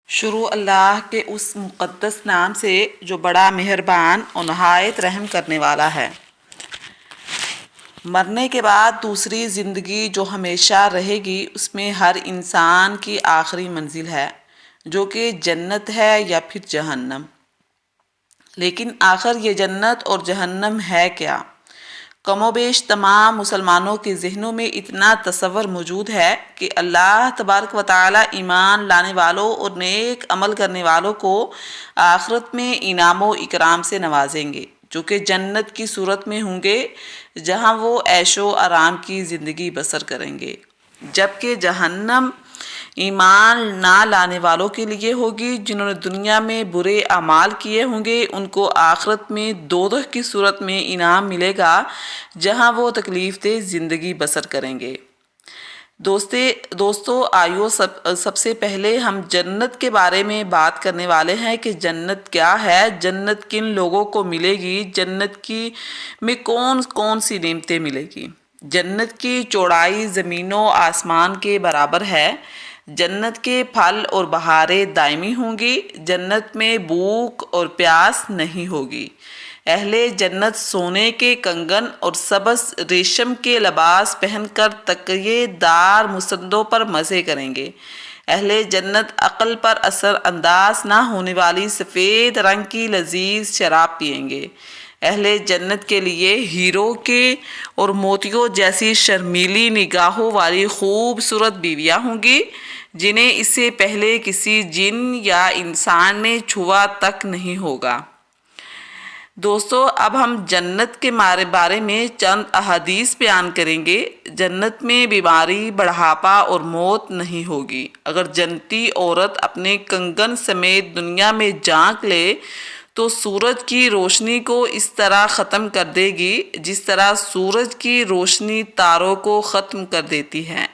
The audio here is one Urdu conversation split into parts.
شروع اللہ کے اس مقدس نام سے جو بڑا مہربان اور نہایت رحم کرنے والا ہے۔ مرنے کے بعد دوسری زندگی جو ہمیشہ رہے گی، اس میں ہر انسان کی آخری منزل ہے، جو کہ جنت ہے یا پھر جہنم۔ لیکن آخر یہ جنت اور جہنم ہے کیا؟ کم و بیش تمام مسلمانوں کے ذہنوں میں اتنا تصور موجود ہے کہ اللہ تبارک و تعالی ایمان لانے والوں اور نیک عمل کرنے والوں کو آخرت میں انعام و اکرام سے نوازیں گے، جو کہ جنت کی صورت میں ہوں گے، جہاں وہ عیش و آرام کی زندگی بسر کریں گے، جبکہ جہنم ایمان نہ لانے والوں کے لیے ہوگی، جنہوں نے دنیا میں برے اعمال کیے ہوں گے۔ ان کو آخرت میں دوزخ کی صورت میں انعام ملے گا، جہاں وہ تکلیف دہ زندگی بسر کریں گے۔ دوستو آئیو سب سے پہلے ہم جنت کے بارے میں بات کرنے والے ہیں کہ جنت کیا ہے، جنت کن لوگوں کو ملے گی، جنت میں کون کون سی نعمتیں ملے گی۔ جنت کی چوڑائی زمین و آسمان کے برابر ہے۔ جنت کے پھل اور بہاریں دائمی ہوں گی۔ جنت میں بھوک اور پیاس نہیں ہوگی۔ اہل جنت سونے کے کنگن اور سبز ریشم کے لباس پہن کر تکیے دار مسندوں پر مزے کریں گے۔ اہل جنت عقل پر اثر انداز نہ ہونے والی سفید رنگ کی لذیذ شراب پئیں گے۔ اہل جنت کے لیے ہیروں کے اور موتیوں جیسی شرمیلی نگاہوں والی خوبصورت بیویاں ہوں گی، جنہیں اس سے پہلے کسی جن یا انسان نے چھوا تک نہیں ہوگا۔ دوستو اب ہم جنت کے بارے میں چند احادیث بیان کریں گے۔ جنت میں بیماری، بڑھاپا اور موت نہیں ہوگی۔ اگر جنتی عورت اپنے کنگن سمیت دنیا میں جھانک لے تو سورج کی روشنی کو اس طرح ختم کر دے گی جس طرح سورج کی روشنی تاروں کو ختم کر دیتی ہے۔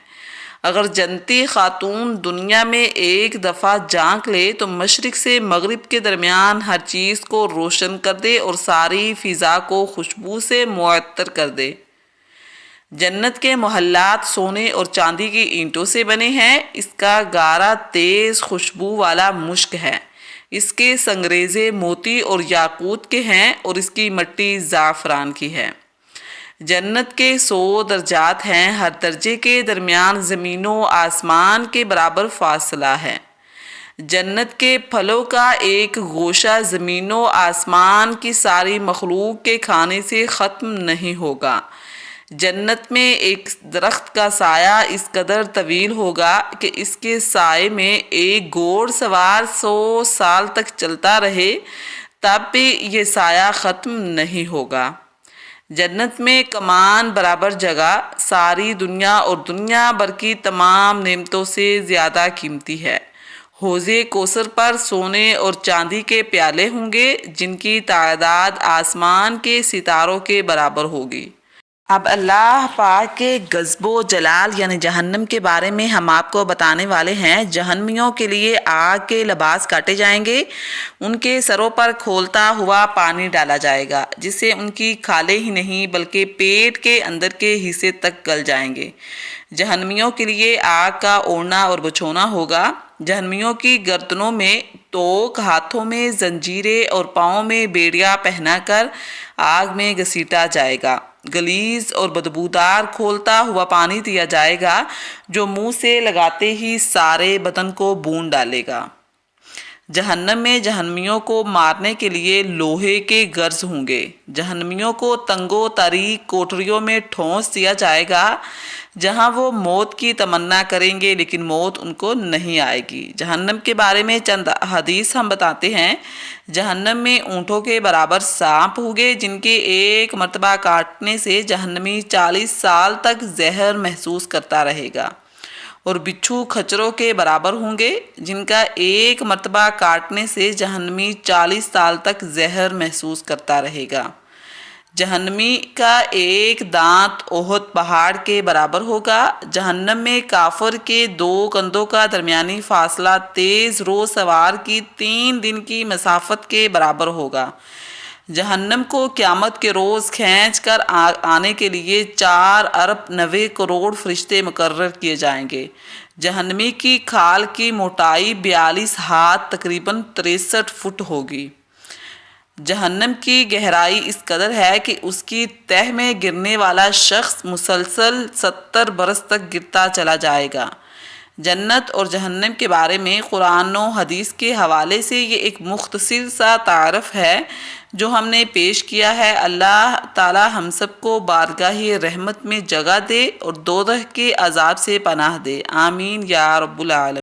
اگر جنتی خاتون دنیا میں ایک دفعہ جھانک لے تو مشرق سے مغرب کے درمیان ہر چیز کو روشن کر دے اور ساری فضا کو خوشبو سے معطر کر دے۔ جنت کے محلات سونے اور چاندی کی اینٹوں سے بنے ہیں۔ اس کا گارا تیز خوشبو والا مشک ہے۔ اس کے سنگریزے موتی اور یاقوت کے ہیں اور اس کی مٹی زعفران کی ہے۔ جنت کے 100 درجات ہیں۔ ہر درجے کے درمیان زمین و آسمان کے برابر فاصلہ ہے۔ جنت کے پھلوں کا ایک گوشہ زمین و آسمان کی ساری مخلوق کے کھانے سے ختم نہیں ہوگا۔ جنت میں ایک درخت کا سایہ اس قدر طویل ہوگا کہ اس کے سائے میں ایک گھوڑ سوار 100 سال تک چلتا رہے، تب بھی یہ سایہ ختم نہیں ہوگا۔ جنت میں کمان برابر جگہ ساری دنیا اور دنیا بھر کی تمام نعمتوں سے زیادہ قیمتی ہے۔ حوض کوثر پر سونے اور چاندی کے پیالے ہوں گے، جن کی تعداد آسمان کے ستاروں کے برابر ہوگی۔ اب اللہ پاک کے غضب و جلال یعنی جہنم کے بارے میں ہم آپ کو بتانے والے ہیں۔ جہنمیوں کے لیے آگ کے لباس کاٹے جائیں گے، ان کے سروں پر کھولتا ہوا پانی ڈالا جائے گا، جس سے ان کی کھالیں ہی نہیں بلکہ پیٹ کے اندر کے حصے تک گل جائیں گے۔ جہنمیوں کے لیے آگ کا اوڑھنا اور بچھونا ہوگا۔ جہنمیوں کی گردنوں میں توق، ہاتھوں میں زنجیریں اور پاؤں میں بیڑیاں پہنا کر آگ میں گھسیٹا جائے گا۔ غلیظ اور بدبودار کھولتا ہوا پانی دیا جائے گا، جو منہ سے لگاتے ہی سارے بدن کو بھون ڈالے گا۔ جہنم میں جہنمیوں کو مارنے کے لیے لوہے کے گرز ہوں گے۔ جہنمیوں کو تنگ و تاریک کوٹریوں میں ٹھونس دیا جائے گا، جہاں وہ موت کی تمنا کریں گے لیکن موت ان کو نہیں آئے گی۔ جہنم کے بارے میں چند حدیث ہم بتاتے ہیں۔ جہنم میں اونٹوں کے برابر سانپ ہوں گے، جن کے ایک مرتبہ کاٹنے سے جہنمی 40 سال تک زہر محسوس کرتا رہے گا، اور بچھو کھچروں کے برابر ہوں گے، جن کا ایک مرتبہ کاٹنے سے جہنمی 40 سال تک زہر محسوس کرتا رہے گا۔ جہنمی کا ایک دانت احد پہاڑ کے برابر ہوگا۔ جہنم میں کافر کے 2 کندھوں کا درمیانی فاصلہ تیز رو سوار کی 3 دن کی مسافت کے برابر ہوگا۔ جہنم کو قیامت کے روز کھینچ کر آنے کے لیے 4 ارب 90 کروڑ فرشتے مقرر کیے جائیں گے۔ جہنمی کی کھال کی موٹائی 42 ہاتھ تقریباً 63 فٹ ہوگی۔ جہنم کی گہرائی اس قدر ہے کہ اس کی تہہ میں گرنے والا شخص مسلسل 70 برس تک گرتا چلا جائے گا۔ جنت اور جہنم کے بارے میں قرآن و حدیث کے حوالے سے یہ ایک مختصر سا تعارف ہے جو ہم نے پیش کیا ہے۔ اللہ تعالی ہم سب کو بارگاہ رحمت میں جگہ دے اور دوزخ کے عذاب سے پناہ دے، آمین یا رب العالمین۔